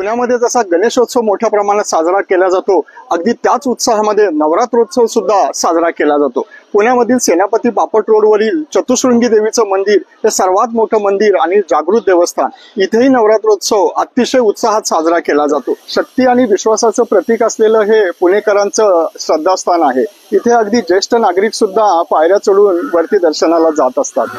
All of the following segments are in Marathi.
पुण्यामध्ये जसा गणेशोत्सव मोठ्या प्रमाणात साजरा केला जातो, अगदी त्याच उत्साहामध्ये नवरात्रोत्सव सुद्धा साजरा केला जातो। पुण्यामधील सेनापती बापट रोडवरील चतुश्रृंगी देवीचं मंदिर हे सर्वात मोठं मंदिर आणि जागृत देवस्थान, इथेही नवरात्रोत्सव अतिशय उत्साहात साजरा केला जातो। शक्ती आणि विश्वासाचं प्रतीक असलेलं हे पुणेकरांचं श्रद्धास्थान आहे। इथे अगदी ज्येष्ठ नागरिक सुद्धा पायऱ्या चढून वरती दर्शनाला जात असतात।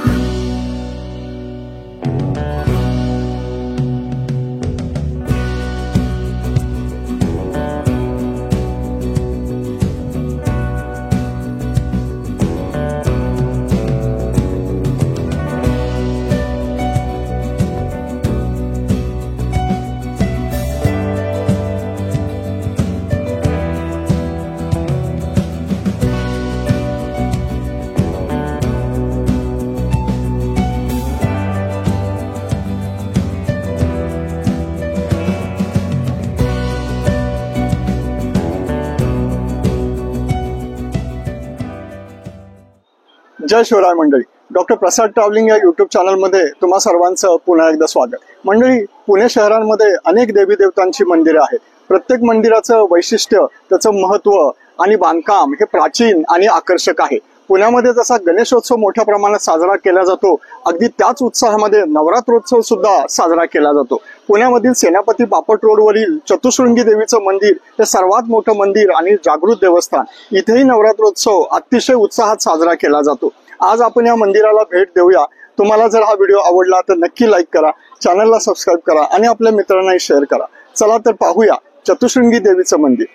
जय शिवराय मंडळी, डॉक्टर प्रसाद ट्रॅव्हलिंग या युट्यूब चॅनलमध्ये तुम्हा सर्वांचं पुन्हा एकदा स्वागत। मंडळी, पुणे शहरांमध्ये अनेक देवी देवतांची मंदिरे आहेत। प्रत्येक मंदिराचं वैशिष्ट्य, त्याचं महत्व आणि बांधकाम हे प्राचीन आणि आकर्षक आहे। पुण्यामध्ये जसा गणेशोत्सव मोठ्या प्रमाणात साजरा केला जातो, अगदी त्याच उत्साहामध्ये नवरात्रोत्सव सुद्धा साजरा केला जातो। पुण्यामधील सेनापती बापट रोडवरील चतुश्रृंगी देवीचं मंदिर हे सर्वात मोठं मंदिर आणि जागृत देवस्थान, इथेही नवरात्रोत्सव अतिशय उत्साहात साजरा केला जातो। आज आपण या मंदिराला भेट देऊया। तुम्हाला जर हा व्हिडिओ आवडला तर नक्की लाईक करा, चॅनलला सबस्क्राईब करा आणि आपल्या मित्रांनाही शेअर करा। चला तर पाहूया चतुश्रृंगी देवीचं मंदिर।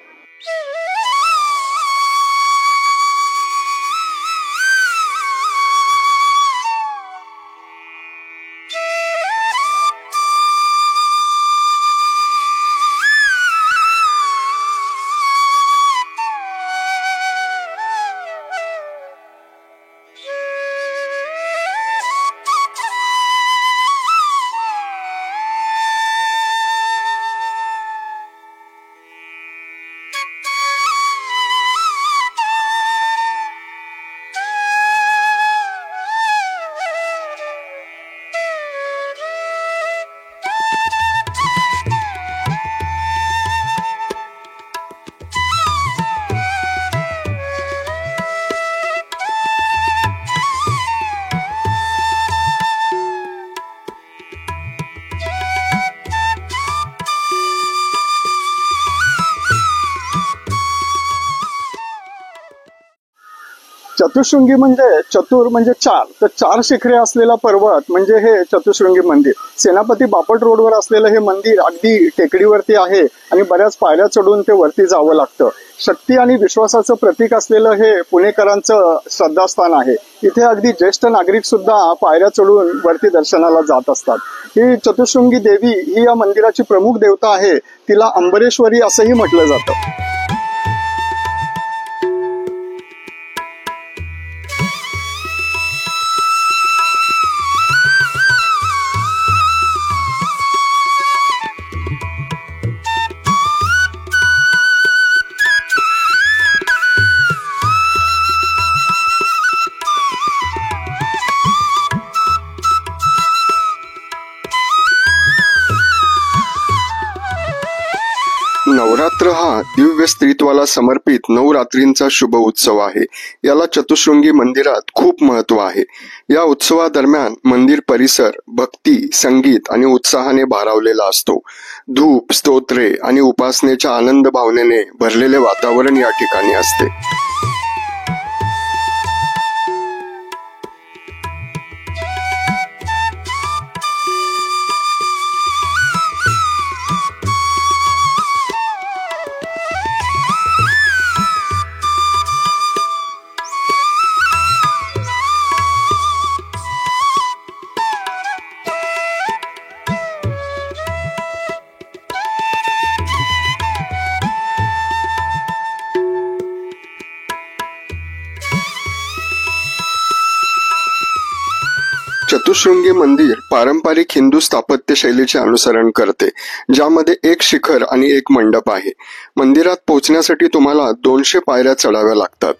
चतुश्रृंगी म्हणजे चतुर म्हणजे चार, तर चार शिखरे असलेला पर्वत म्हणजे हे चतुश्रृंगी मंदिर। सेनापती बापट रोडवर असलेलं हे मंदिर अगदी टेकडीवरती आहे आणि बऱ्याच पायऱ्या चढून ते वरती जावं लागतं। शक्ती आणि विश्वासाचं प्रतीक असलेलं हे पुणेकरांचं श्रद्धास्थान आहे। इथे अगदी ज्येष्ठ नागरिक सुद्धा पायऱ्या चढून वरती दर्शनाला जात असतात। ही चतुश्रृंगी देवी ही या मंदिराची प्रमुख देवता आहे। तिला अंबरेश्वरी असंही म्हटलं जातं। नवरात्र हा दिव्य स्त्रीत्वाला समर्पित 9 रात्रींचा शुभ उत्सव आहे। याला चतुश्रृंगी मंदिरात खूप महत्व आहे। या उत्सवादरम्यान मंदिर परिसर भक्ती, संगीत आणि उत्साहाने भारावलेला असतो। धूप, स्तोत्रे आणि उपासनेच्या आनंद भावनेने भरलेले वातावरण या ठिकाणी असते। चतुश्रृंगी मंदिर पारंपरिक हिंदू स्थापत्य शैलीचे अनुसरण करते, ज्यामध्ये एक शिखर आणि एक मंडप आहे। मंदिरात पोहोचण्यासाठी तुम्हाला 200 पायऱ्या चढाव्या लागतात।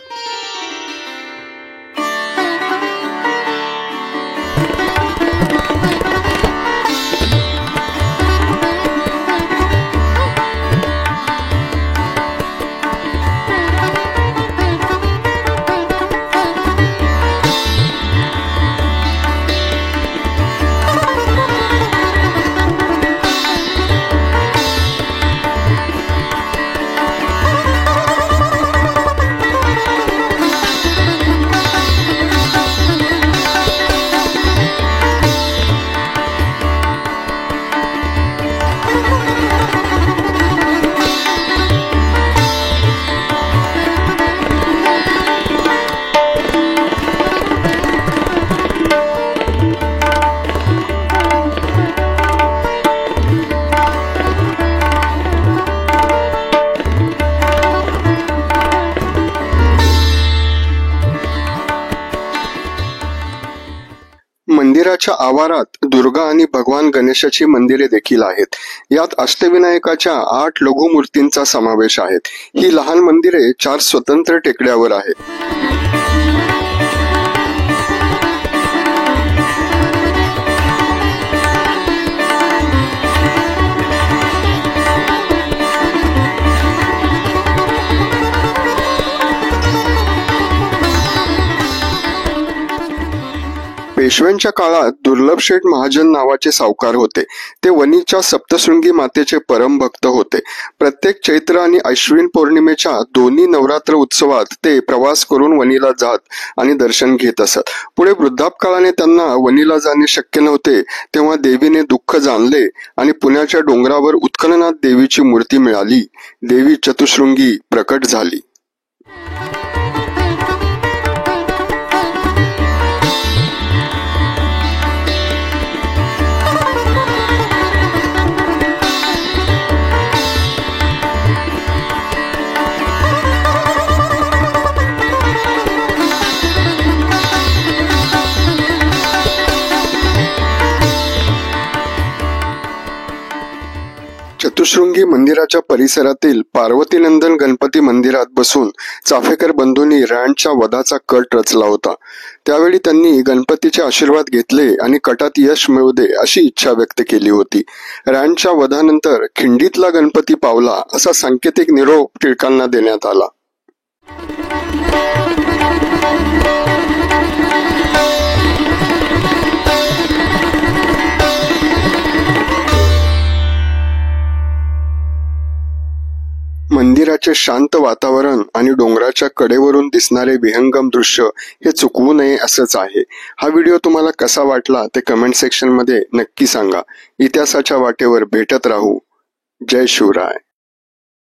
मंदिराच्या आवारात दुर्गा आणि भगवान गणेशाची मंदिरे देखील आहेत. यात अष्टविनायकाच्या 8 लघुमूर्तींचा समावेश आहे. ही लहान मंदिरे 4 स्वतंत्र टेकड्यावर आहेत. पेशव्यांच्या काळात दुर्लभ शेठ महाजन नावाचे सावकार होते. ते वणीच्या सप्तशृंगी मातेचे परम भक्त होते. प्रत्येक चैत्र आणि अश्विन पौर्णिमेच्या दोन्ही नवरात्र उत्सवात ते प्रवास करून वणीला जात आणि दर्शन घेत असत. पुढे वृद्धापकाळाने त्यांना वणीला जाणे शक्य नव्हते, तेव्हा देवीने दुःख जाणले आणि पुण्याच्या डोंगरावर उत्खननात देवीची मूर्ती मिळाली. देवी चतुशृंगी प्रकट झाली. चतुशृंगी मंदिराच्या परिसरातील पार्वतीनंदन गणपती मंदिरात बसून चाफेकर बंधूंनी रँडच्या वधाचा कट रचला होता. त्यावेळी त्यांनी गणपतीचे आशीर्वाद घेतले आणि कटात यश मिळू दे अशी इच्छा व्यक्त केली होती. रँडच्या वधानंतर खिंडीतला गणपती पावला असा सांकेतिक निरोप टिळकांना देण्यात आला. मंदिराचे शांत वातावरण आणि डोंगराच्या कडेवरून दिसणारे विहंगम दृश्य हे चुकवू नये असंच आहे. हा व्हिडिओ तुम्हाला कसा वाटला ते कमेंट सेक्शन मध्ये नक्की सांगा. इतिहासाच्या वाटेवर भेटत राहू. जय शिवराय.